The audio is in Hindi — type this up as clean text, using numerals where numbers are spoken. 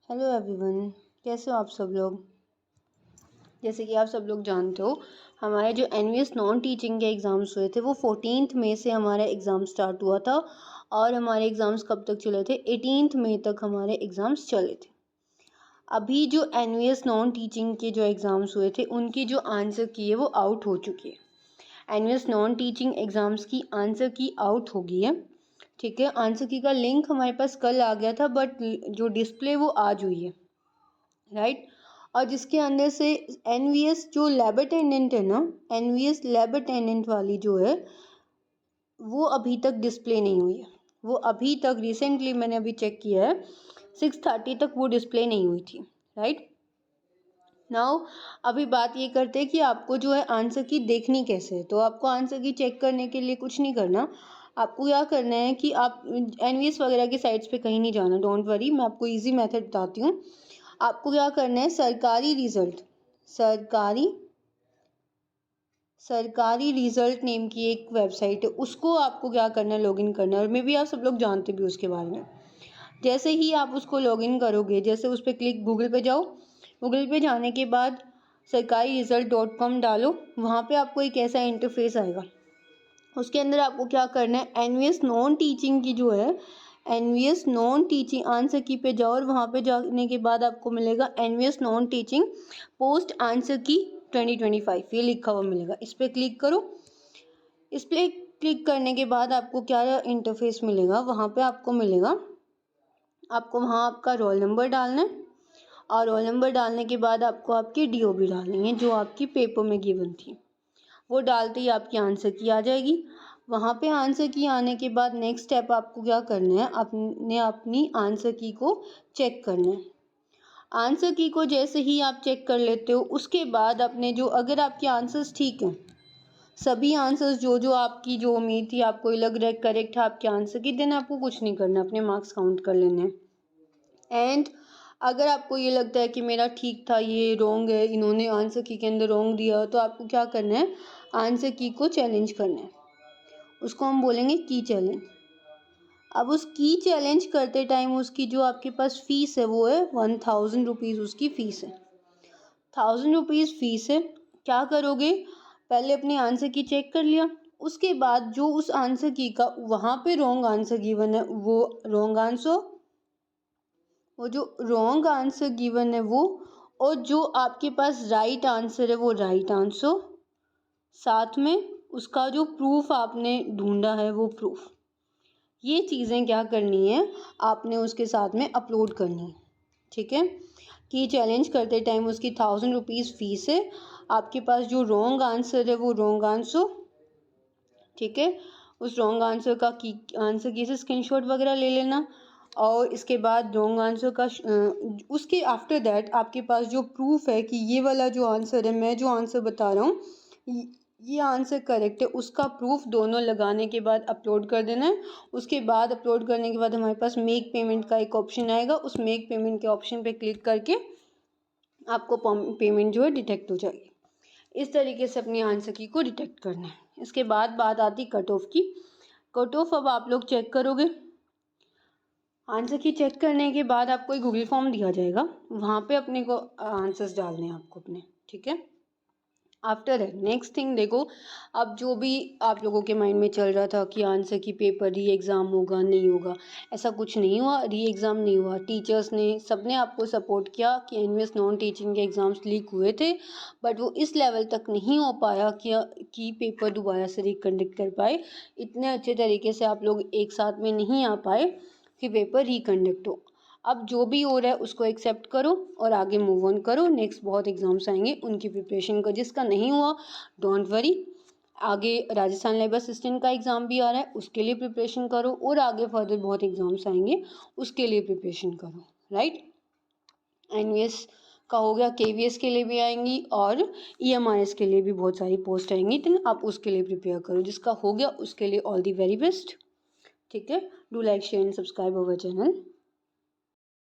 हेलो एवरीवन, कैसे हो आप सब लोग। जैसे कि आप सब लोग जानते हो, हमारे जो एनवीएस नॉन टीचिंग के एग्ज़ाम्स हुए थे वो 14 मई से हमारा एग्ज़ाम स्टार्ट हुआ था और हमारे एग्ज़ाम्स कब तक चले थे, 18 मई तक हमारे एग्ज़ाम्स चले थे। अभी जो एनवीएस नॉन टीचिंग के जो एग्ज़ाम्स हुए थे उनकी जो आंसर की है वो आउट हो चुकी है। एनवीएस नॉन टीचिंग एग्ज़ाम्स की आंसर की आउट हो गई है। ठीक है, आंसर की का लिंक हमारे पास कल आ गया था, बट जो डिस्प्ले वो आज हुई है, राइट। और जिसके अंदर से एनवीएस जो लैब अटेंडेंट है ना, एनवीएस लैब अटेंडेंट वाली जो है वो अभी तक डिस्प्ले नहीं हुई है। वो अभी तक रिसेंटली मैंने अभी चेक किया है, 6:30 तक वो डिस्प्ले नहीं हुई थी, राइट। नाउ अभी बात ये करते हैं कि आपको जो है आंसर की देखनी कैसे है। तो आपको आंसर की चेक करने के लिए कुछ नहीं करना। आपको क्या करना है कि आप एनवीएस वगैरह की साइट्स पे कहीं नहीं जाना, डोंट वरी, मैं आपको इजी मेथड बताती हूँ। आपको क्या करना है, सरकारी रिजल्ट नेम की एक वेबसाइट है, उसको आपको क्या करना है, लॉगिन करना है। और मे भी आप सब लोग जानते भी उसके बारे में। जैसे ही आप उसको लॉगिन करोगे, जैसे उस पर क्लिक, गूगल पे जाओ, गूगल पे जाने के बाद सरकारी-रिजल्ट.com डालो, वहाँ पे आपको एक ऐसा इंटरफेस आएगा। उसके अंदर आपको क्या करना है, एनवीएस नॉन टीचिंग की जो है, एनवीएस नॉन टीचिंग आंसर की पे जाओ और वहाँ पे जाने के बाद आपको मिलेगा NVS non teaching post answer key 2025, ये लिखा हुआ मिलेगा। इस पर क्लिक करो। इस पर क्लिक करने के बाद आपको क्या इंटरफेस मिलेगा, वहाँ पे आपको मिलेगा, आपको वहाँ आपका रोल नंबर डालना है और रोल नंबर डालने के बाद आपको आपकी डीओबी डालनी है जो आपकी पेपर में गिवन थी। वो डालते ही आपकी आंसर की आ जाएगी। वहाँ पे आंसर की आने के बाद नेक्स्ट स्टेप आपको क्या करना है, आपने अपनी आंसर की को चेक करना है। आंसर की को जैसे ही आप चेक कर लेते हो, उसके बाद अपने जो, अगर आपके आंसर्स ठीक हैं, सभी आंसर्स जो आपकी जो उम्मीद थी, आपको लग रहा है करेक्ट है आपके आंसर की, देन आपको कुछ नहीं करना, अपने मार्क्स काउंट कर लेने हैं। एंड अगर आपको ये लगता है कि मेरा ठीक था, ये रॉन्ग है, इन्होंने आंसर की के अंदर रॉन्ग दिया, तो आपको क्या करना है, आंसर की को चैलेंज करना है। उसको हम बोलेंगे की चैलेंज। अब उस की चैलेंज करते टाइम उसकी जो आपके पास फीस है वो है 1000 रुपीज़, उसकी फ़ीस है 1000 रुपीज़ फीस है। क्या करोगे, पहले अपने आंसर की चेक कर लिया, उसके बाद जो उस आंसर की का वहाँ पे रॉन्ग आंसर गिवन है वो रॉन्ग आंसर, वो जो रॉन्ग आंसर गिवन है वो, और जो आपके पास राइट आंसर है वो राइट आंसर, साथ में उसका जो प्रूफ आपने ढूंढा है वो प्रूफ, ये चीज़ें क्या करनी है, आपने उसके साथ में अपलोड करनी है। ठीक है, कि चैलेंज करते टाइम उसकी 1000 रुपीज़ फ़ीस है। आपके पास जो रॉन्ग आंसर है वो रॉन्ग आंसर, ठीक है, उस रॉन्ग आंसर का की आंसर की से स्क्रीनशॉट वगैरह ले लेना। और इसके बाद रॉन्ग आंसर का उसके आफ्टर दैट आपके पास जो प्रूफ है कि ये वाला जो आंसर है, मैं जो आंसर बता रहा हूँ ये आंसर करेक्ट है, उसका प्रूफ दोनों लगाने के बाद अपलोड कर देना है। उसके बाद अपलोड करने के बाद हमारे पास मेक पेमेंट का एक ऑप्शन आएगा, उस मेक पेमेंट के ऑप्शन पे क्लिक करके आपको पेमेंट जो है डिटेक्ट हो जाएगी। इस तरीके से अपनी आंसर की को डिटेक्ट करना है। इसके बाद बात आती कट ऑफ की। कट ऑफ अब आप लोग चेक करोगे, आंसर की चेक करने के बाद आपको एक गूगल फॉर्म दिया जाएगा, वहाँ पे अपने को आंसर्स डालने हैं आपको अपने, ठीक है। आफ्टर दैट नेक्स्ट थिंग देखो, अब जो भी आप लोगों के माइंड में चल रहा था कि आंसर की पेपर री एग्ज़ाम होगा, नहीं होगा, ऐसा कुछ नहीं हुआ, री एग्ज़ाम नहीं हुआ। टीचर्स ने सबने आपको सपोर्ट किया कि एनवीएस नॉन टीचिंग के एग्ज़ाम्स लीक हुए थे, बट वो इस लेवल तक नहीं हो पाया कि पेपर दोबारा से रिकंडक्ट कर पाए। इतने अच्छे तरीके से आप लोग एक साथ में नहीं आ पाए कि पेपर रिकंडक्ट हो। अब जो भी हो रहा है उसको एक्सेप्ट करो और आगे मूव ऑन करो। नेक्स्ट बहुत एग्जाम्स आएंगे, उनकी प्रिपरेशन करो। जिसका नहीं हुआ डोंट वरी, आगे राजस्थान लेबर असिस्टेंट का एग्ज़ाम भी आ रहा है, उसके लिए प्रिपरेशन करो, और आगे फर्दर बहुत एग्जाम्स आएंगे, उसके लिए प्रिपरेशन करो, राइट। एनवीएस का हो गया, केवीएस के लिए भी आएंगी और ईएमआरएस के लिए भी बहुत सारी पोस्ट आएंगी, तो आप उसके लिए प्रिपेयर करो। जिसका हो गया उसके लिए ऑल दी वेरी बेस्ट। ठीक है, do like share and subscribe our channel.